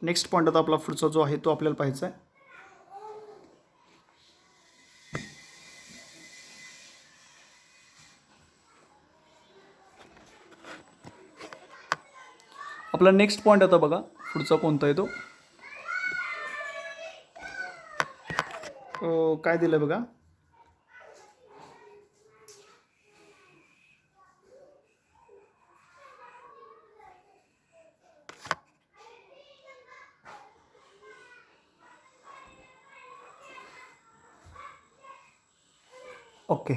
Next point आता आपला पुढचा जो आहे तो आपल्याला पाहायचा आहे. आपला नेक्स्ट पॉईंट आता बघा पुढचा कोणता आहे तो. काय दिलं बघा. ओके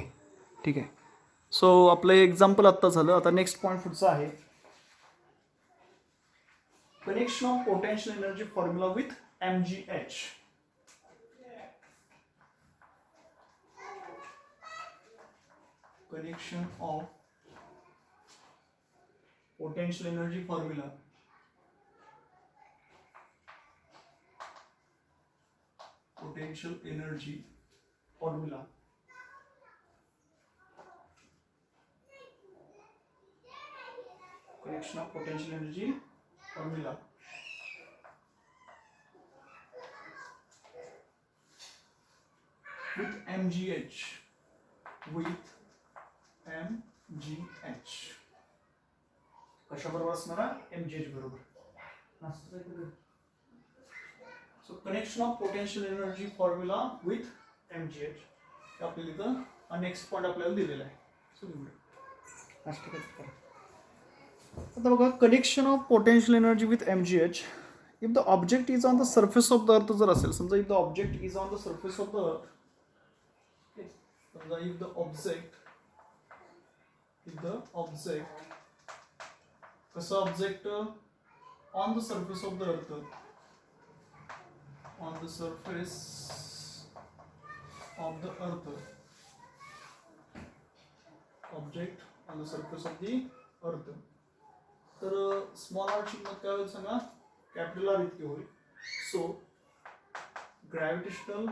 ठीक आहे. सो आपलं एक्झाम्पल आत्ता झालं. आता नेक्स्ट पॉईंट पुढचा आहे. Connection of potential energy formula with MgH. Connection of potential energy formula connection of potential energy formula with MgH कशाबरोबर असणार MgH बरोबर. So connection of potential energy formula with MgH आपल्याला इथं next point आपल्याला दिलेला आहे. आता बघा connection of potential energy with MgH. If the object is on the surface of the अर्थ जर असेल, समजा if the object is on the surface of the अर्थ, समजा इफ द ऑब्जेक्ट कसं object on the surface of the अर्थ, on the surface of the earth, object on the surface of the earth, तर small R ची किंमत काय होईल सांगा, कॅपिटल आर इतकी होईल. So gravitational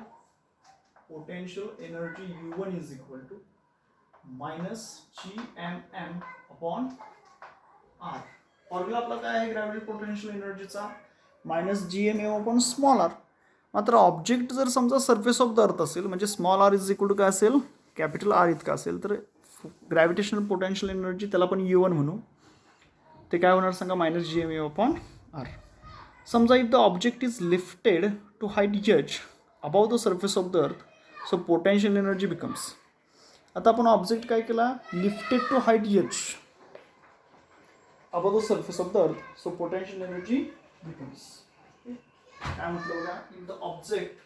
potential energy U1 is equal to -GMM upon R. Formula आपला काय आहे ग्रॅव्हिटेशनल पोटेन्शियल एनर्जीचा, -GMM अपॉन स्मॉल आर. मात्र ऑब्जेक्ट जर समजा सर्फेस ऑफ द अर्थ असेल, म्हणजे small R is equal to काय असेल, कॅपिटल आर इतका असेल, तर ग्रॅव्हिटेशनल पोटेन्शियल एनर्जी त्याला पण U1 म्हणू, ते काय होणार सांगा, -GMM अपॉन आर. समजा if the object is lifted to height H above the surface of the earth, so potential energy becomes. आता आपण ऑब्जेक्ट काय केला, lifted to height H above the surface of the earth, so potential energy becomes. काय म्हटलं बघा, if the object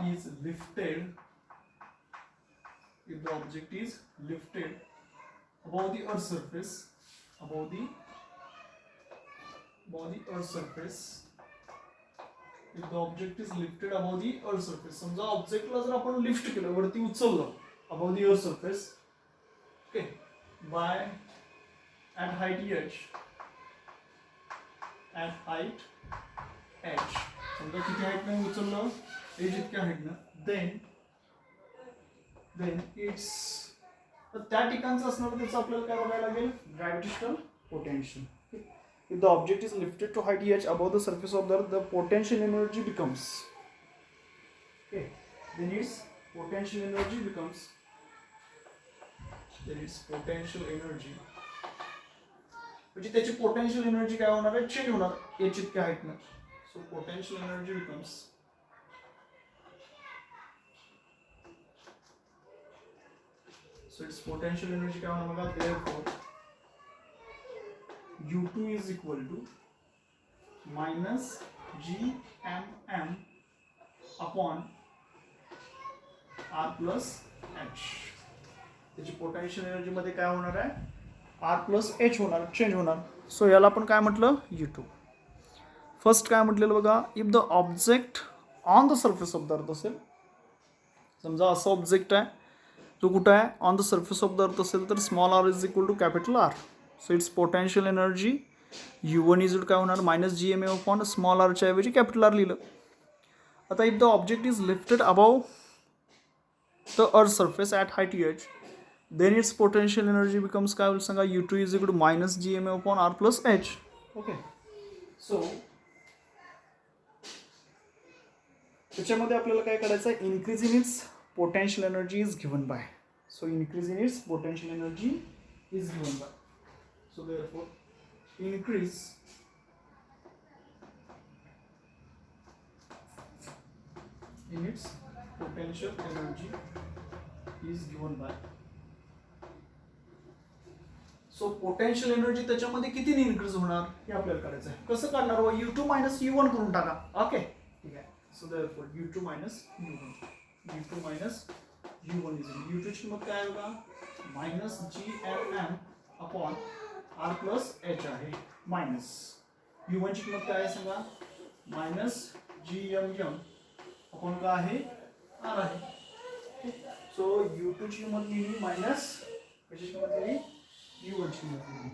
is lifted, if the object is lifted above the earth surface, above the earth surface, if the object is lifted above the earth surface, समजा ऑब्जेक्टला जर आपण lift केलं, वरती उचललं above the earth surface, okay, by at height H, समजा किती height ने उचललं, H इतक्या हाईट ना, then it's त्या ठिकाणचं असणार, त्याचं आपल्याला काय बघायला लागेल, gravitational potential. If the object is lifted to height H above the surface of the earth, the potential energy becomes, okay, then its potential energy becomes, म्हणजे त्याची पोटेन्शियल एनर्जी काय होणार आहे, चेंज होणार H इतक्या हाईट ना. So potential energy becomes, so its potential energy काय होणार बघा, therefore U2 is equal to -GMM upon R plus H. त्याची पोटेन्शियल एनर्जी मध्ये काय होणार आहे, R plus H होणार, चेंज होणार. सो याला आपण काय म्हटलं, U2. फर्स्ट काय म्हटलेलं बघा, if the object on the surface of the earth असेल, समजा असं ऑब्जेक्ट आहे, तो कुठं आहे, on the surface of the earth असेल, तर small R is equal to capital R. So its potential energy U1 is काय होणार, -GMM अपॉन स्मॉल आरच्या ऐवजी कॅपिटल आर लिहिलं. आता if the object is lifted above the earth surface at height h, then its potential energy becomes काय होईल सांगा, u2 is equal to minus gma upon r plus h. Okay, so त्याच्यामध्ये आपल्याला काय करायचं आहे, increase in its potential energy is given bye. So increase in its potential energy is given bye. So therefore increase in its potential energy is given by. So potential energy त्याच्यामध्ये किती increase होणार हे आपल्याला करायचं आहे. कसं करणार, u2 minus u1 करून टाका. ओके, ठीक आहे. So therefore u2 minus u1 is u2 ची किंमत काय आहे बघा, minus gmm upon r plus h आहे, मायनस u1 ची किंमत काय आहे सांगा, मायनस gmm अपॉन काय आहे, r आहे. सो u2 ची किंमत लिहिली, मायनस कशाची किंमत लिहिली, u1 ची किंमत लिहिली.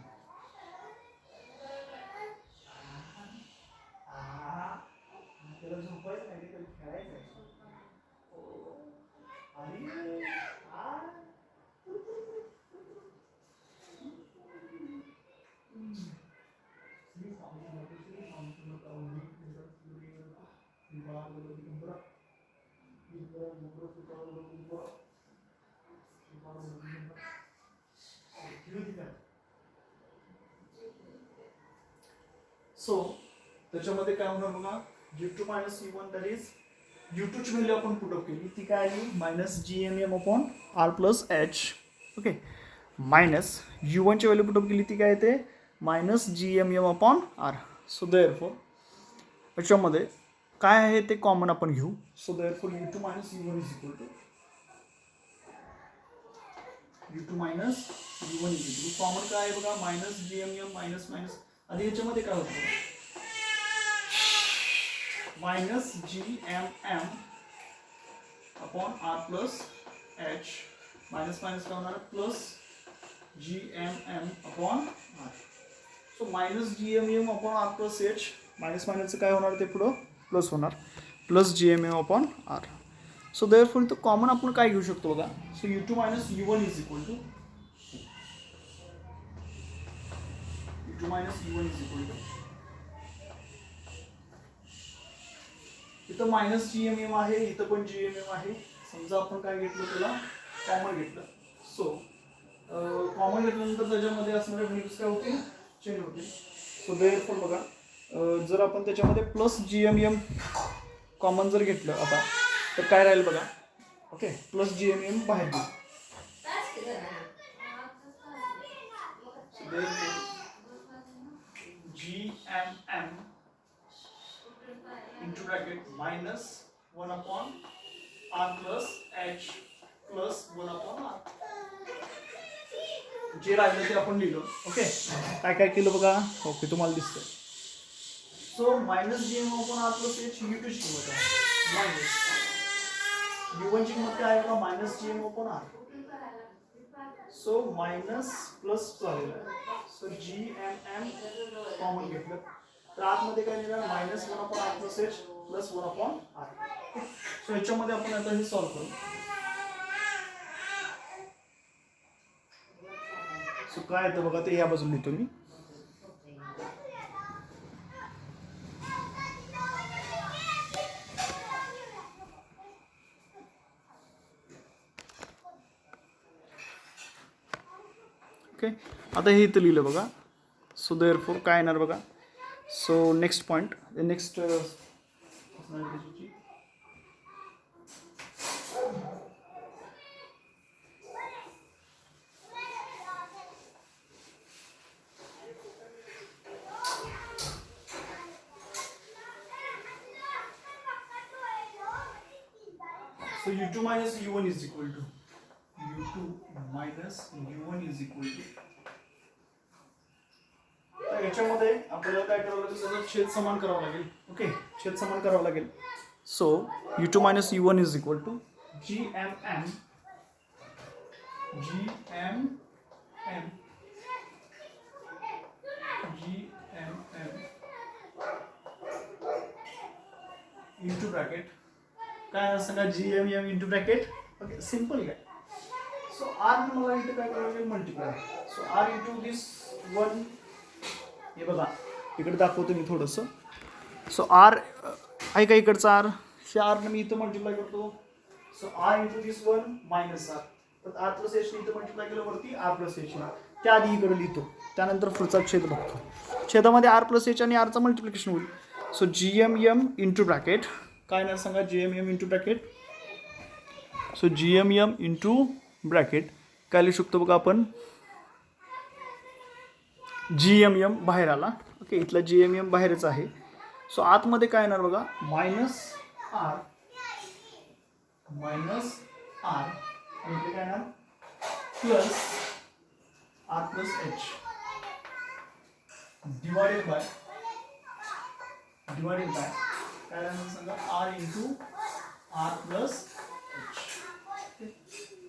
त्याला झोपायचं नाही, त्याला खेळायचं आहे. सो त्याच्यामध्ये काय होणार बघा, u2 minus u1 that is u2 ची व्हॅल्यू आपण पुट अप केली, ती काय आली, minus gmm upon r plus h. Okay, minus u1 ची व्हॅल्यू पुट अप केली, ती काय येते, minus gmm upon r. So therefore याच्यामध्ये काय आहे ते कॉमन आपण घेऊ. So therefore u2 minus u1 is equal to u2 minus u1 is equal to common काय आहे बघा, मायनस gmm मायनस मायनस, आणि याच्यामध्ये काय होतं, minus gmm upon r plus h, minus minus काय होणार, plus gmm upon r. So minus gmm upon r plus h, minus मायनसचं काय होणार ते पुढं प्लस होणार, plus gmm upon r. So therefore इथं कॉमन आपण काय घेऊ शकतो बघा. So u2 minus u1 is equal to u2 minus u1 is equal to, इथं मायनस gmm आहे, इथं पण gmm आहे. समजा आपण काय घेतलं, त्याला कॉमन घेतलं. सो कॉमन घेतल्यानंतर त्याच्यामध्ये असणारे व्हॅल्यूज काय होतील, चेंज होतील. सो देयरफॉर बघा, जर आपण त्याच्यामध्ये प्लस gmm कॉमन जर घेतलं आता, तर काय राहील बघा. ओके, प्लस gmm बाहेर घेऊ. gmm into bracket minus 1 upon r plus h plus 1 upon r. जे राहिलं ते आपण लिहिलं. ओके, काय काय केलं बघा. ओके, तुम्हाला दिसतंय. So minus gm upon r plus h u2 ची किंमत आहे, मायनस u1 ची किंमत काय आहे बघा, minus gm upon r. So minus plus झालेलं आहे. सो gmm कॉमन घेतलं, तर आतमध्ये काय लिहिलं, minus 1 upon r plus h plus 1 upon r. So याच्यामध्ये आपण आता हे सॉल्व करू. सो काय येतं बघा, ते या बाजूला लिहितो मी. ओके, आता हे इथं लिहिलं बघा. सो देयरफॉर काय येणार बघा. So next point, next so u2 minus u1 is equal to u2 minus u1 is equal to. तर याच्यामध्ये आपल्याला काय करावं लागेल, त्याचा छेद समान करावा लागेल. ओके, छेद समान करावा लागेल. So u2 minus u1 is equal to gmm into bracket काय असं का gmm into bracket okay simple काय. सो आर ने मला इथे काय करायला लागेल मल्टिप्लाय. सो आर इंटू दिस वन, हे बघा इकडे दाखवतो मी थोडंसं. सो आर आहे का इकडचा आर, ह्या आरने मी इथं मल्टिप्लाय करतो. सो आर इंटू दिस वन मायनस आर, तर आर प्लस एच इथं मल्टिप्लाय केलं वरती आर प्लस एच. त्याआधी इकडे लिहितो, त्यानंतर पुढचा छेद बघतो. छेदामध्ये आर प्लस एच आणि आरचं मल्टिप्लिकेशन होईल. So G M M into bracket काय नाही सांगा, G M M into bracket. So G M M into bracket काय लिहू शकतो बघा आपण, जी एम एम बाहेर आला. ओके इथला जी एम एम बाहेरच आहे. सो आतमध्ये काय येणार बघा, मायनस आर आणि इथे काय येणार plus R plus H divided by काय राहणार सांगा, R into R plus H.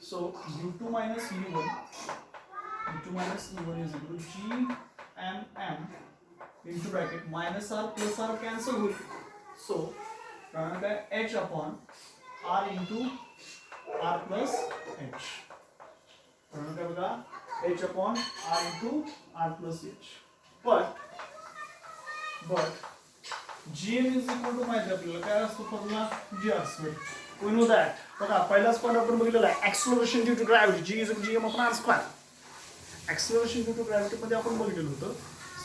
So u2 minus u1 is equal to gmm into bracket minus r plus r cancel होईल. So राहणार काय h upon r into r plus h. राहणार काय बघा, h upon r into r plus h. But gm is equal to माहिती आपल्याला काय असतो formula, g r square. We know that. बघा पहिलाच पॉईंट आपण बघितलेला आहे, acceleration due to gravity g is gm upon r square. Acceleration due to ग्रॅव्हिटीमध्ये आपण बघितलेलं होतं,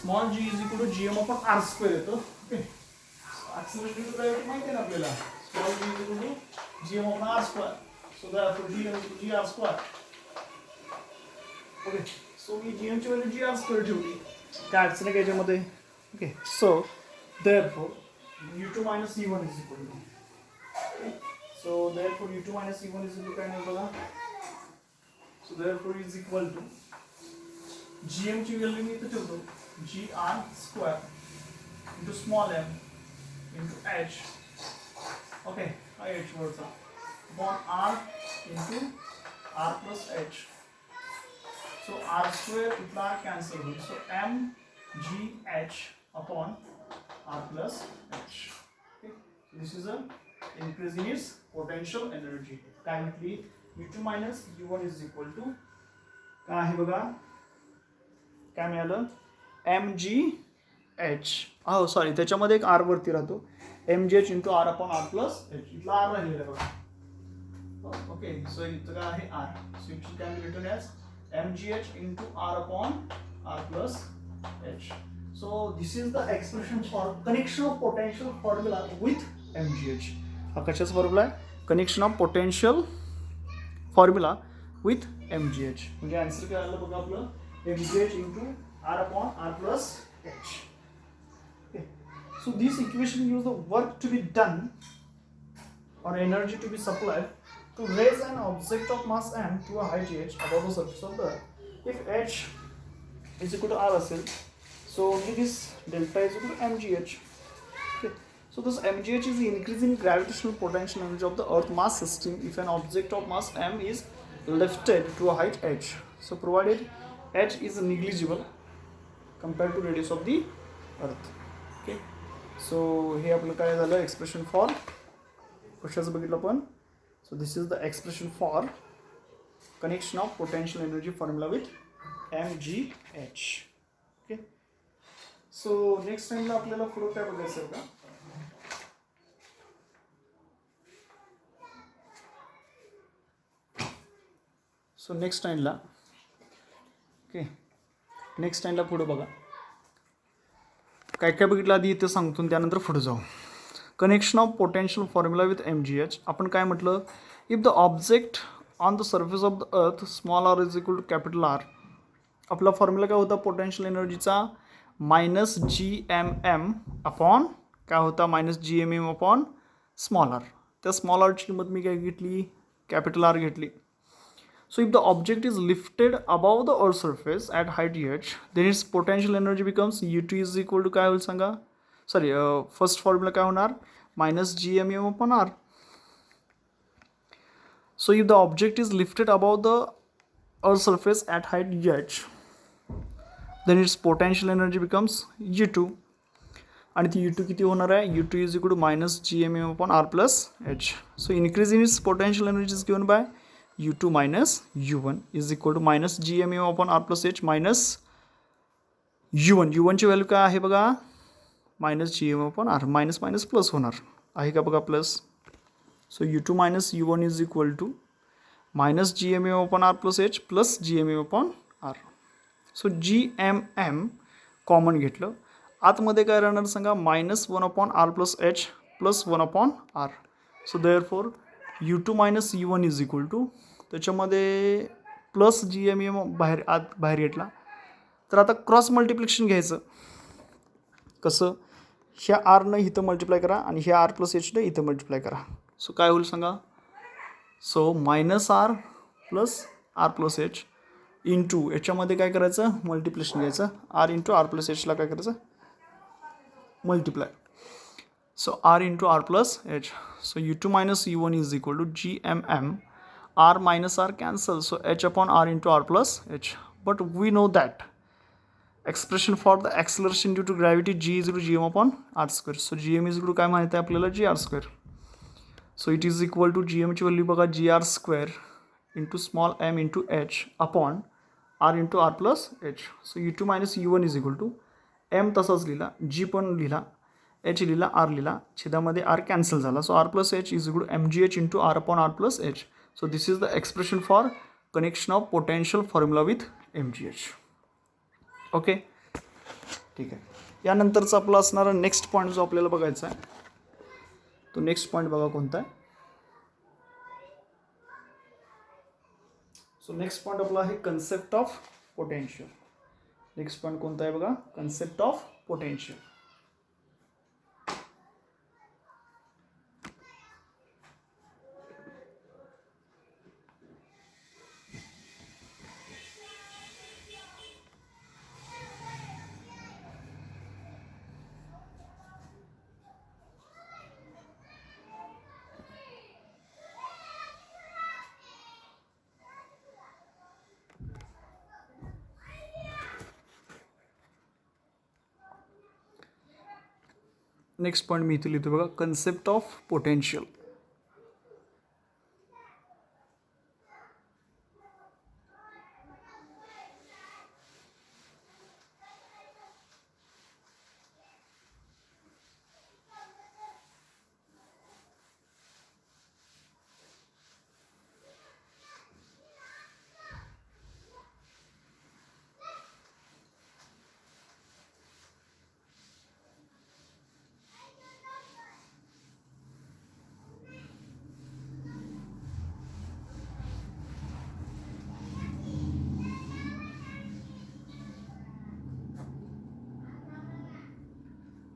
small G is equal to G M upon R square येतो. Okay acceleration due to gravity माहिती आहे ना आपल्याला, small G is equal to G M upon R square. So that G M G R square. Okay so मी G एमची value G R square ठेवली, काय अडचण आहे याच्यामध्ये. Okay so therefore u2 minus u1 is equal to, so therefore u2 minus u1 is equal काय नाही बघा. So therefore is equal to gm ची व्हॅल्यू मी इथे ठेवतो, G R square into small M into H. Okay हा H वरचा upon R into R plus H. So R square इथला आर कॅन्सल होईल. So M G H upon R plus H. This is a increase in its potential energy. काय म्हटली, u2 minus u1 is equal to काय आहे बघा, काय मिळालं, M G H. हो सॉरी त्याच्यामध्ये एक आर वरती राहतो, M G H into R upon R plus H. इथला आर राहिलेला बघा. ओके सो इथं काय आहे R. So it can be written as M G H into R upon R plus H. So this is the expression for connection of potential formula with M G H. हा कशाचा formula आहे, connection of potential formula with M G H. म्हणजे answer काय आलं बघा आपलं, mgh into r upon r plus h. Okay. So this equation gives the work to be done or energy to be supplied to raise an object of mass m to a height h above the surface of the earth. If h is equal to r असेल, so only this delta is equal to mgh. Okay. So this mgh is the increase in gravitational potential energy of the earth mass system if an object of mass m is lifted to a height h. So provided h is negligible compared to radius of the earth. Okay, so हे आपलं काय झालं, expression for कशाचं बघितलं आपण. So this is the expression for connection of potential energy formula with M G H. Okay so next टाइमला आपल्याला पुढं काय बघायचं आहे का, सो नेक्स्ट टाइमला ओके नेक्स्ट टाइमला पुढं बघा काय काय बघितलं आधी इथं सांगतो, त्यानंतर पुढे जाऊ. Connection of potential formula with M G H. आपण काय म्हटलं, if the object on the surface of the earth small R is equal to capital R. आपला फॉर्म्युला काय होता पोटेन्शियल एनर्जीचा, minus G M M upon काय होता, minus G M M upon small R. त्या स्मॉल आरची किंमत मी काय घेतली, कॅपिटल आर घेतली. So if the object is lifted above the earth surface at height h, then its potential energy becomes u2 is equal to काय होईल सांगा, सॉरी फर्स्ट फॉर्म्युला काय होणार, minus G M M upon R. So if the object is lifted above the earth surface at height h, then its potential energy becomes u2. आणि ती U2 किती होणार आहे, U2 is equal to minus GMM upon R plus H. So increase in its potential energy is given by U2 minus U1 is equal to minus GMM upon R plus H minus U1 ची value काय आहे बघा, minus GMM upon R, minus minus plus होणार आहे का बघा plus. So U2 minus U1 is equal to minus GMM upon R plus H plus GMM upon R. So GMM common घेतलं, आतमध्ये काय राहणार सांगा, minus 1 upon R plus H plus 1 upon R. So therefore U2 minus U1 is equal to, त्याच्यामध्ये plus GMM बाहेर घेतला. तर आता क्रॉस मल्टिप्लिकेशन घ्यायचं. कसं, ह्या आरनं इथं मल्टिप्लाय करा आणि ह्या R प्लस Hनं इथं मल्टिप्लाय करा. सो काय होईल सांगा, so minus R plus R plus H into याच्यामध्ये काय करायचं, मल्टिप्लिकेशन घ्यायचं, R इंटू R प्लस Hला काय करायचं, multiply. So R into R plus H. So U2 minus U1 is equal to GMM, R minus R cancel, so H upon R into R plus H. But we know that expression for the acceleration due to gravity G is equal to Gm upon R square. So Gm is equal to काय माहिती आहे आपल्याला, GR square. So it is equal to Gm ची value बघा, GR square into small m into H upon R into R plus H. So U2 minus U1 is equal to m तसाच लिहिला, G पण लिहिला, H लिहिला, R लिहिला, छेदामध्ये R cancel झाला. So R plus H is equal to mgh into R upon R plus H. So this is the expression for connection of potential formula with mgh. Okay, ठीक आहे. यानंतरचा आपला असणारा next point जो आपल्याला बघायचा आहे, तो नेक्स्ट पॉईंट बघा कोणता आहे. सो नेक्स्ट पॉईंट आपला आहे concept of potential. Next point कोणता आहे बघा, concept of potential. Next point मी इथे लिहितो बघा, concept of potential.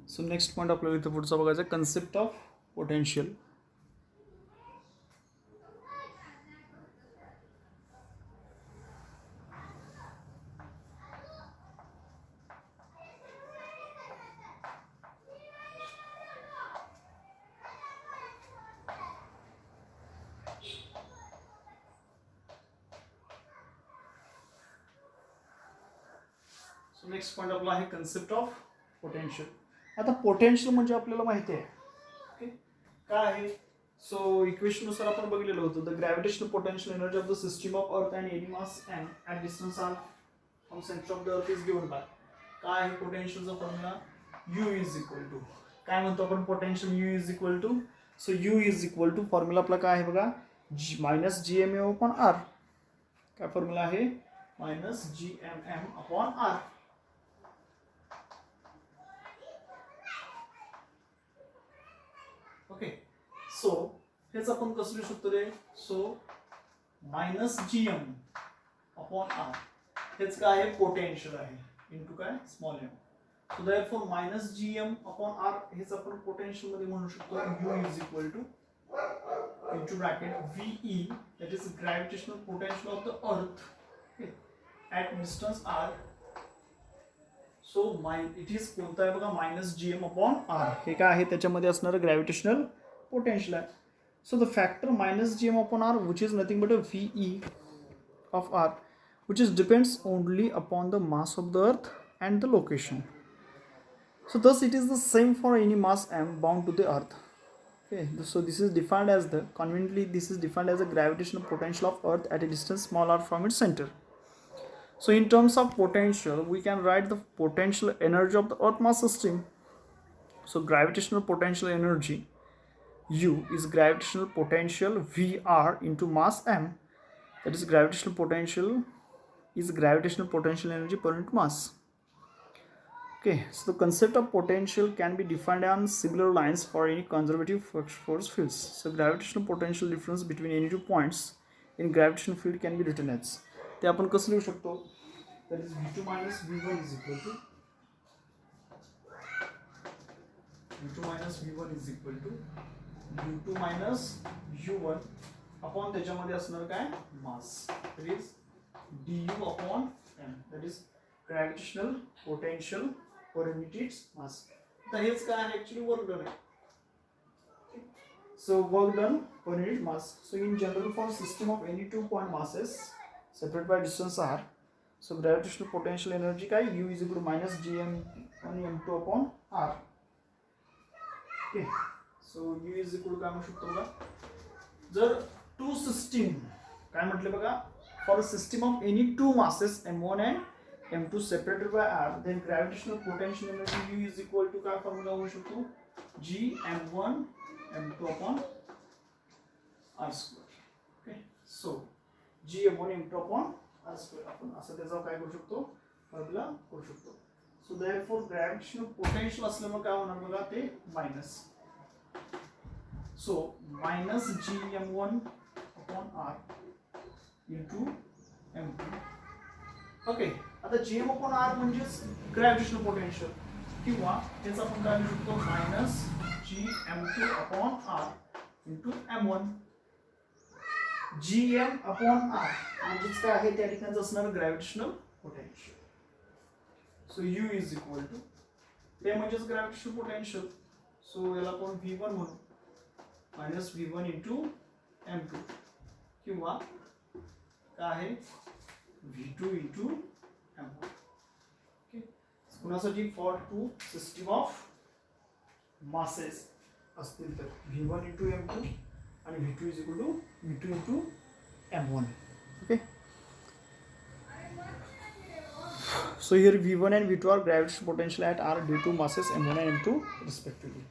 So next point आपल्याला इथं पुढचा बघायचा आहे, concept of potential. So next point आपला आहे कन्सेप्ट ऑफ पोटेन्शियल. आता पोटेन्शियल म्हणजे आपल्याला माहिती आहे, ओके, काय आहे. सो इक्वेशननुसार आपण बघितलेलं होतं, the gravitational potential energy of the system of earth and any mass and at distance R from centre of the earth is given by. काय आहे पोटेन्शियलचा formula, U is equal to, काय म्हणतो आपण potential, U is equal to. So U is equal to formula आपला काय आहे बघा, मायनस GMM अपॉन R. काय फॉर्म्युला आहे, minus GMM upon R. Okay, so हेच आपण कसं लिहू शकतो रे, so minus GM upon R हेच काय आहे, पोटेन्शियल आहे, इंटू काय, small m. So therefore minus GM upon R हेच आपण पोटेन्शियल मध्ये म्हणू शकतो, U is equal to into bracket VE, that is gravitational potential of the earth at distance R. So it is कोणता आहे बघा, मायनस GM अपॉन R. हे काय आहे, त्याच्यामध्ये असणारं ग्रॅव्हिटेशनल पोटेन्शियल आहे. So the factor minus GM upon R which is nothing but a VE of R which is depends only upon the mass of the earth and the location. So thus it is the same for any mass m bound to the earth. Okay, so this is defined as the conveniently this is defined as the gravitational potential of earth at a distance small r from its center. So in terms of potential, we can write the potential energy of the earth mass system. So gravitational potential energy U is gravitational potential Vr into mass m. That is gravitational potential is gravitational potential energy per unit mass. Okay, so the concept of potential can be defined on similar lines for any conservative force fields. So gravitational potential difference between any two points in gravitational field can be written as. ते आपण कसं लिहू शकतो? That is V2 minus V1 is equal to V2 minus V1 is equal to U2 minus U1 upon त्याच्यामध्ये असणार काय mass. That is du upon m. That is gravitational potential per unit its mass. तर हेच काय आहे actually work done आहे. So work done per unit mass. So in general for system of any 2 point masses separated by distance r, so gravitational potential energy काय U is equal to minus gm1 m2 upon r. Okay. So U is equal to काय म्हणू शकतो बघा, जर to system काय म्हटले बघा, for a system of any two masses m1 and m2 separated by r, then gravitational potential energy U is equal to काय formula होऊ शकतो, g m1 m2 upon r square. Okay, so g m1 m2 upon r square आपण असं त्याचा काय करू शकतो, formula करू शकतो. सो देयरफॉर ग्रॅव्हिटेशनल पोटेन्शियल असल्यामुळे काय होणार बघा, ते minus. So minus gm1 upon r into m2. Okay, आता gm upon r म्हणजेच ग्रॅव्हिटेशनल पोटेन्शियल, किंवा त्याचा आपण काय लिहू शकतो, minus gm2 upon r into m1. gm upon r म्हणजेच काय आहे, त्या ठिकाणी असणार gravitational potential. So u is equal to ते म्हणजेच ग्रॅव्हिटेशनल पोटेन्शियल. सो याला आपण v1 म्हणू, मायनस v1 into m2, किंवा काय आहे v2 into m1. ओके, कुणासाठी for two system of masses असतील तर v1 into m2 आणि v2 is equal to v2 into m1. Okay, so here v1 and v2 are gravitational potential at r due to masses m1 and m2 respectively.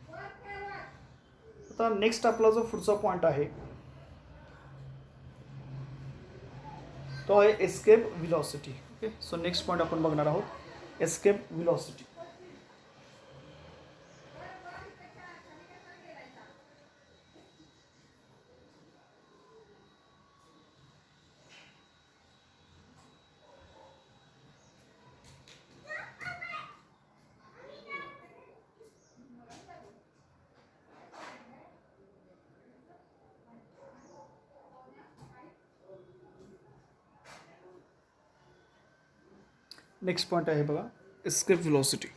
आता next आपला जो पुढचा point आहे तो आहे escape velocity. Okay, so next point आपण बघणार आहोत एस्केप व्हेलॉसिटी. नेक्स्ट पॉइंट आहे बघा escape velocity.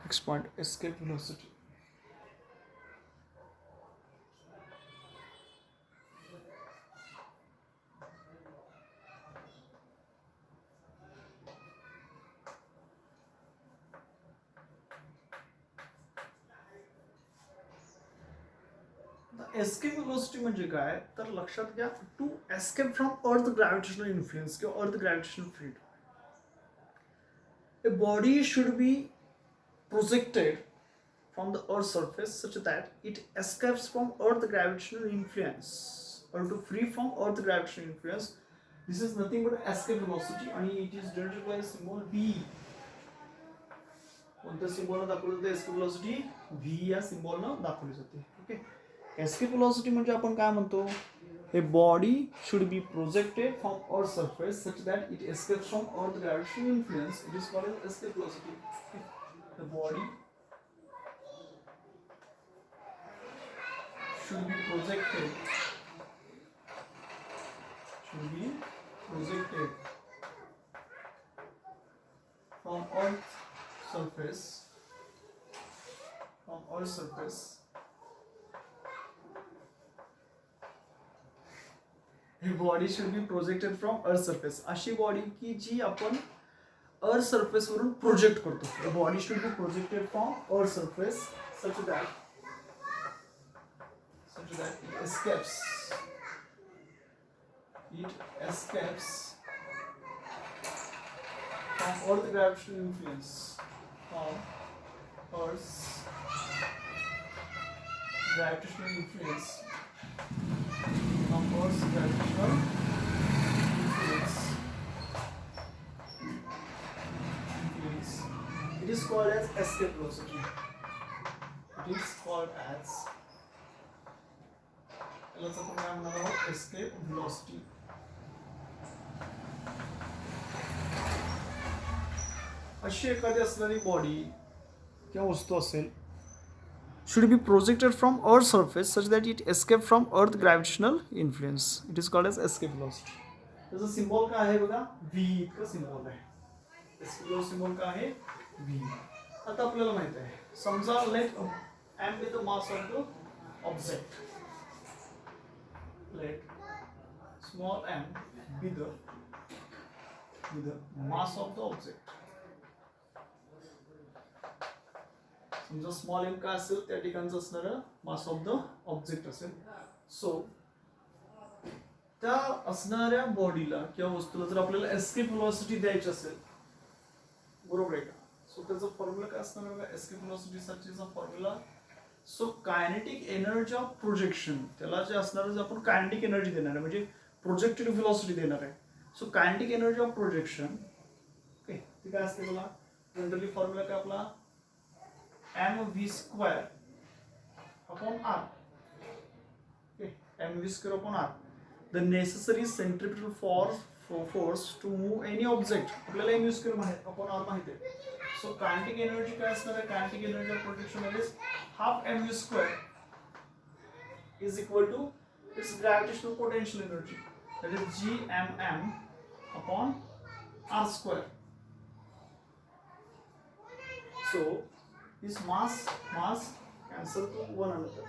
Next point escape velocity. Escape velocity म्हणजे काय, तर लक्षात घ्या, to escape from earth gravitational influence किंवा अर्थ gravitational field, a body should be projected from the earth's surface such that it escapes from earth gravitational influence or to free from earth gravitational influence. This is nothing but escape velocity and it is denoted by a symbol v. कोणत्या सिम्बॉलने दाखवलं जाते escape velocity, v या सिम्बॉलने दाखवली जाते. Okay, escape velocity म्हणजे आपण काय म्हणतो, a body should be projected from earth's surface such that it escapes from earth gravitational influence. It is called as escape velocity. The body should be projected from earth's surface body should be projected from earth surface. अशी body की जी आपण earth surface वरून project करतो. Body should be projected from earth surface such that it escapes from earth gravitational influence from earth's gravitational influence It is called as escape velocity. Escape velocity. अशी एखादी असणारी body किंवा वस्तू असेल should be projected from Earth's surface such that it escape from Earth gravitational influence. It is called as escape velocity. त्याचा symbol काय आहे बघा, v इतका सिम्बॉल आहे. escape velocity सिम्बॉल काय आहे, v. आता आपल्याला माहित आहे, समजा let m be the mass of the object. Let small m be the mass of the object. समजा स्मॉल एम काय असेल त्या ठिकाणचं असणारं मास ऑफ द ऑब्जेक्ट असेल. सो त्या असणाऱ्या बॉडीला किंवा वस्तूला जर आपल्याला एस्केप व्हेलॉसिटी द्यायची असेल, बरोबर आहे का, सो त्याचा फॉर्म्युला काय असणार बघा, एस्केप व्हेलॉसिटीसाठीचा formula. So kinetic energy of projection, त्याला जे असणार जे आपण कायनेटिक एनर्जी देणार आहे म्हणजे प्रोजेक्टेड व्हेलॉसिटी देणार आहे. So kinetic energy of projection okay ते काय असते बघा, जनरली फॉर्म्युला काय आपला mv square upon r. Okay, mv square upon r. The necessary centripetal force to move any object. आपल्याला mv square upon r माहिती आहे. So kinetic energy काय असणार आहे, kinetic energy of projection is half mv square is equal to its gravitational potential energy, that is gmm upon r square. So this mass cancel to one another,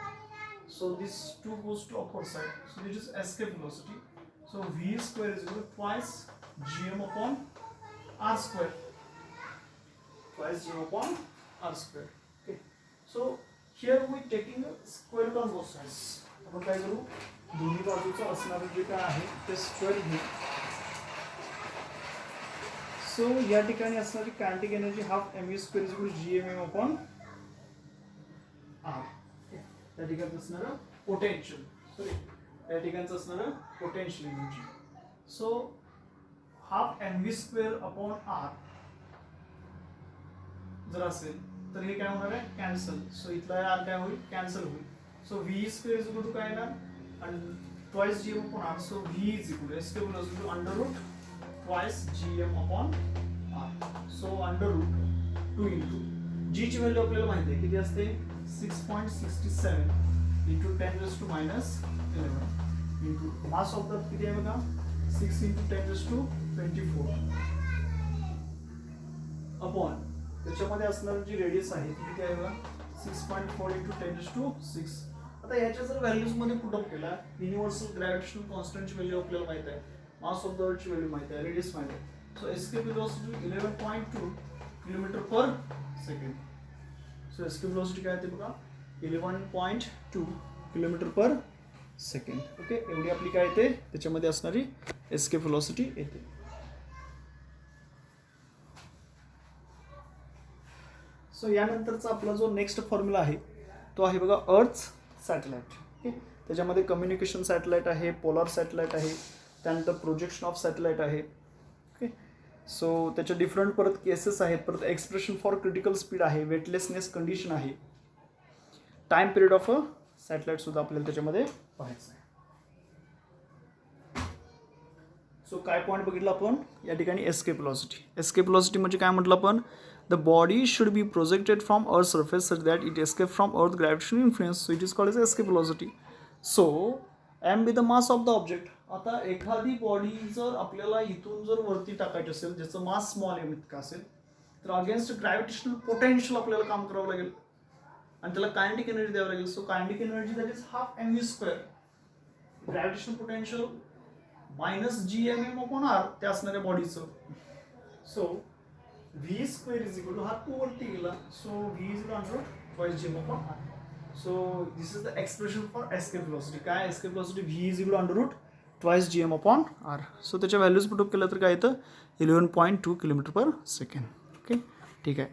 so this 2 goes to upward side, so this is escape velocity. So v square is equal to twice gm upon r square, okay. So here we taking a square root on both sides. आपण काय करू, दोन्ही बाजूचं असणारं जे काय आहे ते स्क्वेअर घेऊ. सो या ठिकाणी असणारी kinetic energy half mv square is equal to gmm upon r. त्या ठिकाणी असणारं पोटेन्शियल, सॉरी त्या ठिकाणचं असणारं potential energy. So half mv square upon r जर असेल तर हे काय होणार आहे, कॅन्सल. सो इथला r काय होईल, कॅन्सल होईल. So v square is equal to काय येणार, आणि twice gm upon r. So v is equal to escape velocity to under root twice gm upon r. So under root 2 into g ची value आपल्याला माहिती आहे किती असते, 6.67 into 10 raised to minus 11 into mass of the किती आहे बघा, 6 into 10 raised to 24 upon त्याच्यामध्ये असणारी जी रेडियस आहे ती किती आहे बघा, 6.4 into 10 raised to 6. आता याच्या जर व्हॅल्यूज मध्ये पुट अप केला, युनिव्हर्सल ग्रॅव्हिटेशनल कॉन्स्टंटची व्हॅल्यू आपल्याला माहिती आहे, मास ऑफ द अर्थची व्हॅल्यू माहिती आहे, रेडियस माहिती आहे. सो एस्केप व्हेलॉसिटी 11.2 किलोमीटर पर सेकंड. सो एस्केप व्हेलॉसिटी काय येते बघा, 11.2 किलोमीटर पर सेकंड. ओके, एवढी आपली काय येते, त्याच्यामध्ये असणारी एस्केप व्हेलॉसिटी येते. सो यानंतरचा आपला जो नेक्स्ट फॉर्म्युला आहे तो आहे बघा अर्थ सॅटेलाइट. ओके, त्याच्यामध्ये कम्युनिकेशन सॅटेलाइट आहे, पोलार सॅटेलाइट आहे, त्यानंतर प्रोजेक्शन ऑफ सॅटेलाइट आहे. ओके, सो त्याच्या डिफरंट परत केसेस आहेत, परत एक्सप्रेशन फॉर क्रिटिकल स्पीड आहे, वेटलेसनेस कंडिशन आहे, time period of a satellite सुद्धा आपल्याला त्याच्यामध्ये पाहायचं आहे. सो काय पॉईंट बघितलं आपण या ठिकाणी, एस्केप व्हेलॉसिटी. एस्केप व्हेलॉसिटी म्हणजे काय म्हटलं आपण, the body should be projected from earth surface such that it escape from earth gravitational influence, so it is called as escape velocity. So m be the mass of the object. आता एखादी body जर आपल्याला इथून जर वरती टाकायची असेल ज्याचं मास स्मॉल एम इतका असेल तर अगेन्स्ट ग्रॅव्हिटेशनल पोटेन्शियल आपल्याला काम करावं लागेल आणि त्याला कायनेटिक एनर्जी द्यावी लागेल. So kinetic energy that is half mv square. Gravitational potential minus G M M upon R त्या असणाऱ्या बॉडीचं. So V square is equal to हा 2 वरती गेला. So V is under twice G M upon R. So this is the expression for escape velocity. काय escape velocity V is equal to under root twice G M upon R. So त्याच्या values put up केलं तर काय येतं 11.2 kilometre पर second. Okay ठीक आहे.